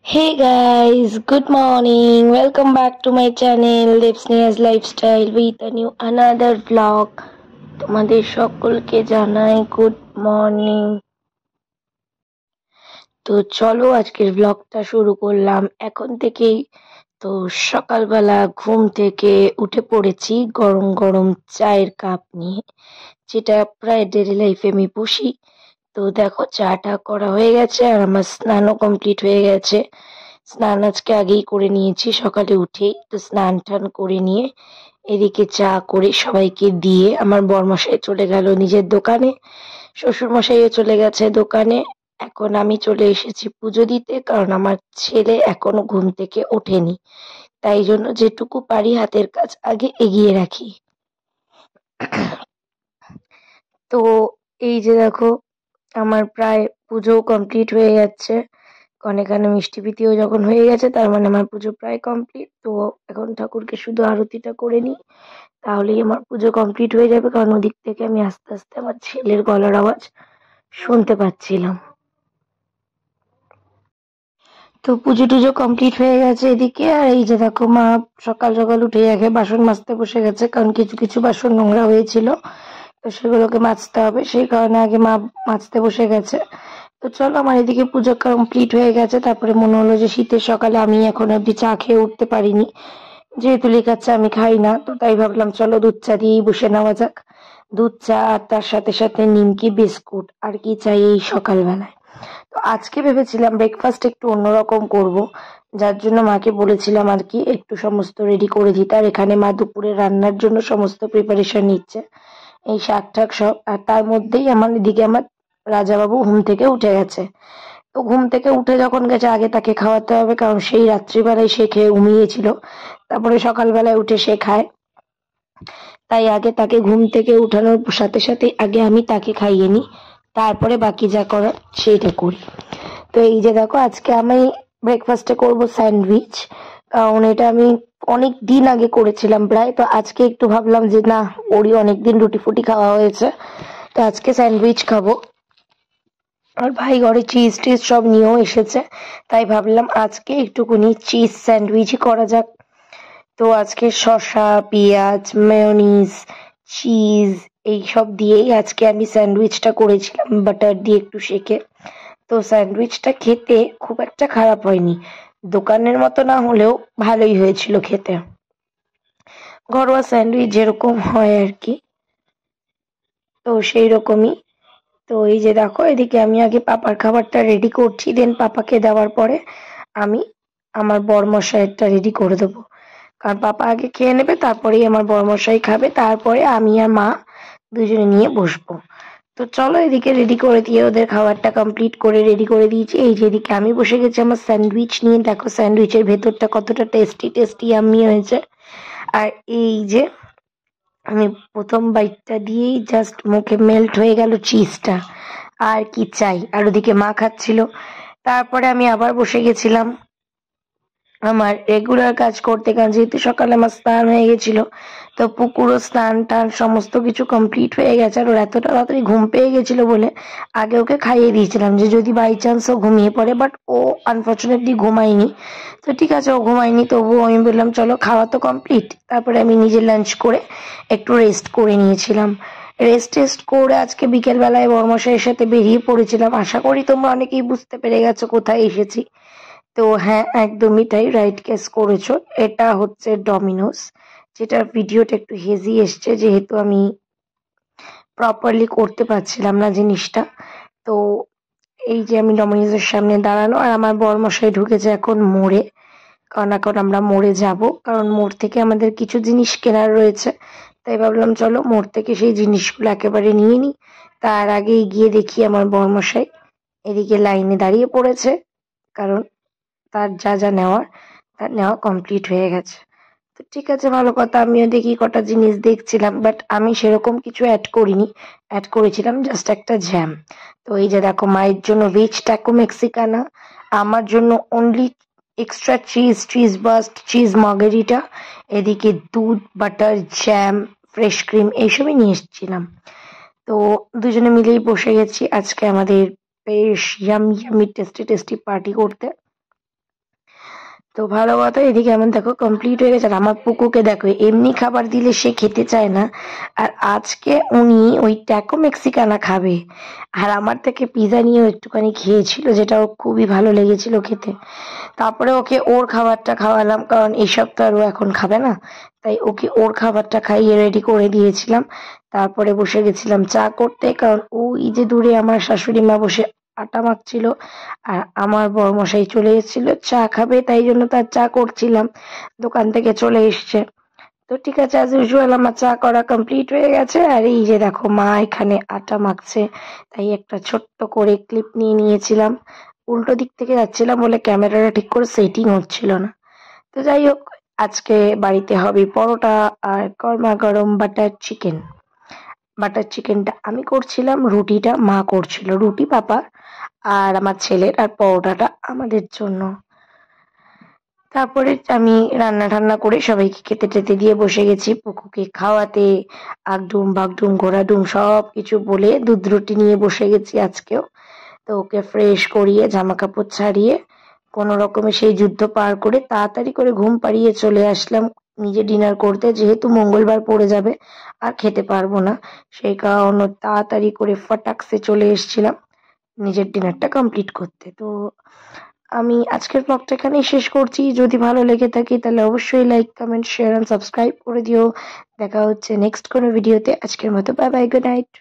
Hey guys, good morning. Welcome back to my channel Lipsnia's Lifestyle with a new another vlog. তোমাদের সকলকে জানাই good morning. তো চলো আজকের ব্লগটা শুরু করলাম এখন থেকেই। তো সকালবেলা ঘুম থেকে উঠে পড়েছি গরম গরম চায়ের কাপ নিয়ে, যেটা প্রায় ডেইলি লাইফে আমি বসি। তো দেখো চাটা করা হয়ে গেছে আর আমার স্নানও কমপ্লিট হয়ে গেছে। স্নান আজকে আগেই করে নিয়েছি সকালে উঠেই। তো স্নান টান করে নিয়ে এদিকে চা করে সবাইকে দিয়ে আমার বরমশাই চলে গেল নিজের দোকানে, শ্বশুর মশাইও চলে গেছে দোকানে। এখন আমি চলে এসেছি পুজো দিতে, কারণ আমার ছেলে এখনো ঘুম থেকে ওঠেনি। তাই জন্য যেটুকু পারি হাতের কাজ আগে এগিয়ে রাখি। তো এই যে দেখো আমার প্রায় পুজো কমপ্লিট হয়ে যাচ্ছে। অনেকখানি মিষ্টি পিতিও যখন হয়ে গেছে তার মানে আমার পুজো প্রায় কমপ্লিট। তো এখন ঠাকুরকে শুধু আরতিটা করে নিই, তাহলেই আমার পুজো কমপ্লিট হয়ে যাবে, কারণ ওদিক থেকে আমি আস্তে আস্তে আমার ছেলের গলার আওয়াজ শুনতে পাচ্ছিলাম। তো পুজো টুজো কমপ্লিট হয়ে গেছে এদিকে। আর এই যে দেখো মা সকাল সকাল উঠে আগে বাসন মাজতে বসে গেছে, কারণ কিছু কিছু বাসন নোংরা হয়েছিল, তো সেগুলোকে মাজতে হবে, সেই কারণে আগে মা মাজতে বসে গেছে। তো চলো আমার এদিকে পুজো কমপ্লিট হয়ে গেছে। তারপরে মনে হলো যে শীতের সকালে আমি এখন অব্দি চা খেয়ে উঠতে পারিনি, যেহেতু লিকার চা আমি খাই না, তো তাই ভাবলাম চলো দুধ চা দিয়েই বসে নেওয়া যাক। দুধ চা আর তার সাথে সাথে নিমকি বিস্কুট, আর কি চাই এই সকালবেলায়। তো আজকে ভেবেছিলাম ব্রেকফাস্ট একটু অন্যরকম করব, যার জন্য মাকে বলেছিলাম আর কি একটু সমস্ত রেডি করে দিতে। আর এখানে মা দুপুরে রান্নার জন্য সমস্ত প্রিপারেশন নিচ্ছে, এই শাক ঠাক সব। আর তার মধ্যেই আমার রাজাবাবু ঘুম থেকে উঠে গেছে। তো ঘুম থেকে উঠে যখন গেছে আগে তাকে খাওয়াতে হবে, কারণ সেই রাত্রিবেলায় সে খেয়ে ঘুমিয়েছিল, তারপরে সকালবেলায় উঠে সে খায়। তাই আগে তাকে ঘুম থেকে উঠানোর সাথে সাথে আগে আমি তাকে খাইয়ে নিই, তারপরে বাকি যা করার সেটা করি। তো এই যে দেখো আজকে আমি ব্রেকফাস্টে করব স্যান্ডউইচ, কারণ এটা আমি অনেক দিন আগে করেছিলাম প্রায়। তো আজকে একটু ভাবলাম যে না, ওরই অনেকদিন রুটি ফুটি খাওয়া হয়েছে, তো আজকে স্যান্ডউইচ খাবো। আর ভাই ঘরে চিজ টিজ সব নিয়েও এসেছে, তাই ভাবলাম আজকে একটুখানি চিজ স্যান্ডউইচই করা যাক। তো আজকে শসা, পেঁয়াজ, মেয়োনিজ, চিজ এইসব দিয়েই আজকে আমি স্যান্ডউইচটা করেছিলাম, বাটার দিয়ে একটু সেকে। তো স্যান্ডউইচটা খেতে খুব একটা খারাপ হয়নি, দোকানের মতো না হলেও ভালোই হয়েছিল খেতে, ঘরোয়া স্যান্ডউইচ যেরকম হয় আর কি, তো সেই রকমই। তো এই যে দেখো এদিকে আমি আগে পাপার খাবারটা রেডি করছি, দেন পাপাকে দেওয়ার পরে আমি আমার বরমশাইয়েরটা রেডি করে দেবো, কারণ পাপা আগে খেয়ে নেবে, তারপরেই আমার বরমশাই খাবে, তারপরে আমি আর মা দুজনে নিয়ে বসবো। তো চলো এদিকে রেডি করে দিয়ে ওদের খাবারটা কমপ্লিট করে রেডি করে দিয়েছি। এই যে এদিকে আমি বসে গেছি আমার স্যান্ডউইচ নিয়ে, দেখো স্যান্ডউইচের ভেতরটা কতটা টেস্টি টেস্টি ইয়াম্মি হয়েছে। আর এই যে আমি প্রথম বাইটটা দিয়েই জাস্ট মুখে মেল্ট হয়ে গেল চিজটা, আর কি চাই। আর ওদিকে মা খাচ্ছিল, তারপরে আমি আবার বসে গেছিলাম আমার রেগুলার কাজ করতে, কারণ যেহেতু সকালে আমার স্নান হয়ে গেছিল, তো পুকুরও স্নান টান সমস্ত কিছু কমপ্লিট হয়ে গেছে। আর ওর এত তাড়াতাড়ি ঘুম পেয়ে গেছিল বলে আগে ওকে খাইয়ে দিয়েছিলাম, যে যদি বাই চান্স ও ঘুমিয়ে পড়ে, বাট ও আনফর্চুনেটলি ঘুমায়নি। তো ঠিক আছে ও ঘুমায়নি, তবুও আমি বললাম চলো খাওয়া তো কমপ্লিট, তারপরে আমি নিজে লাঞ্চ করে একটু রেস্ট করে নিয়েছিলাম। রেস্ট টেস্ট করে আজকে বিকেল বেলায় বর্মশাইয়ের সাথে বেরিয়ে পড়েছিলাম। আশা করি তোমরা অনেকেই বুঝতে পেরে গেছো কোথায় এসেছি। তো হ্যাঁ, একদমই তাই, রাইট গেস করেছো, এটা হচ্ছে ডমিনোস, যেটার ভিডিওটা একটু হেজি এসছে, যেহেতু আমি প্রপারলি করতে পারছিলাম না জিনিসটা। তো এই যে আমি ডমিনোজের সামনে দাঁড়ানো, আর আমার বরমশাই ঢুকেছে এখন মোড়ে, কারণ এখন আমরা মোড়ে যাব, কারণ মোড় থেকে আমাদের কিছু জিনিস কেনার রয়েছে। তাই ভাবলাম চলো মোড় থেকে সেই জিনিসগুলো একেবারে নিয়ে নিই। তার আগে গিয়ে দেখি আমার বরমশাই এদিকে লাইনে দাঁড়িয়ে পড়েছে, কারণ তার যা যা নেওয়ার তার নেওয়া কমপ্লিট হয়ে গেছে। তো ঠিক আছে, ভালো কথা, আমিও দেখি কটা জিনিস দেখছিলাম, বাট আমি সেরকম কিছু অ্যাড করিনি, অ্যাড করেছিলাম জাস্ট একটা জ্যাম। তো এই যে দেখো মায়ের জন্য ভেজ ট্যাকো মেক্সিকানা, আমার জন্য only extra cheese, cheese burst, cheese margherita, এদিকে দুধ, বাটার, জ্যাম, ফ্রেশ ক্রিম এইসবই নিয়ে এসেছিলাম। তো দুজনে মিলেই বসে গেছি আজকে আমাদের বেশ yummy yummy tasty tasty party করতে। তো ভালো কথা, এদিকে আমার দেখো কমপ্লিট হয়ে গেছে। আর আমার পুকুকে দেখো, এমনি খাবার দিলে সে খেতে চায় না, আর আজকে উনি ওই ট্যাকো মেক্সিকানা খাবে। আর আমার থেকে পিৎজা নিয়েও একটুখানি খেয়েছিল, যেটা ও খুবই ভালো লেগেছিল খেতে। তারপরে ওকে ওর খাবারটা খাওয়ালাম, কারণ এইসব তো আর ও এখন খাবে না। তাই ওকে ওর খাবারটা খাইয়ে রেডি করে দিয়েছিলাম। তারপরে বসে গেছিলাম চা করতে, কারণ ওই যে দূরে আমার শাশুড়ি মা বসে আটা মাখছিল, আর আমার বরমশাই চলে এসেছিল চা খাবে, তাই জন্য তার চা করছিলাম। দোকান থেকে চলে এসছে। তো ঠিক আছে, অ্যাজ ইউজুয়াল আমার চা করা কমপ্লিট হয়ে গেছে। আর এই যে দেখো মা এখানে আটা মাখছে, তাই একটা ছোট্ট করে ক্লিপ নিয়ে নিয়েছিলাম। উল্টো দিক থেকে যাচ্ছিলাম বলে ক্যামেরাটা ঠিক করে সেটিং হচ্ছিল না। তো যাই হোক, আজকে বাড়িতে হবে পরোটা আর গরমা গরম বাটার চিকেন। বাটার চিকেনটা আমি করছিলাম, রুটিটা মা করছিল। রুটি পাপা আর আমার ছেলের, আর পরোটাটা আমাদের জন্য। তারপরে আমি রান্না ঠান্না করে সবাইকে খেতে টেতে দিয়ে বসে গেছি পুকুকে খাওয়াতে। আগডুম বাগডুম ঘোড়াডুম সব কিছু বলে দুধ রুটি নিয়ে বসে গেছি আজকেও। তো ওকে ফ্রেশ করিয়ে জামা কাপড় ছাড়িয়ে কোনো রকমে সেই যুদ্ধ পার করে তাড়াতাড়ি করে ঘুম পাড়িয়ে চলে আসলাম নিজে ডিনার করতে, যেহেতু মঙ্গলবার পড়ে যাবে আর খেতে পারবো না। সেই কারণে তাড়াতাড়ি করে ফটাকসে চলে এসেছিলাম নিজের ডিনারটা কমপ্লিট করতে। তো আমি আজকের ব্লগটা এখানেই শেষ করছি। যদি ভালো লেগে থাকে তাহলে অবশ্যই like comment share and subscribe করে দিও। দেখা হচ্ছে নেক্সট কোনো ভিডিওতে। আজকের মতো বাই বাই, গুড নাইট।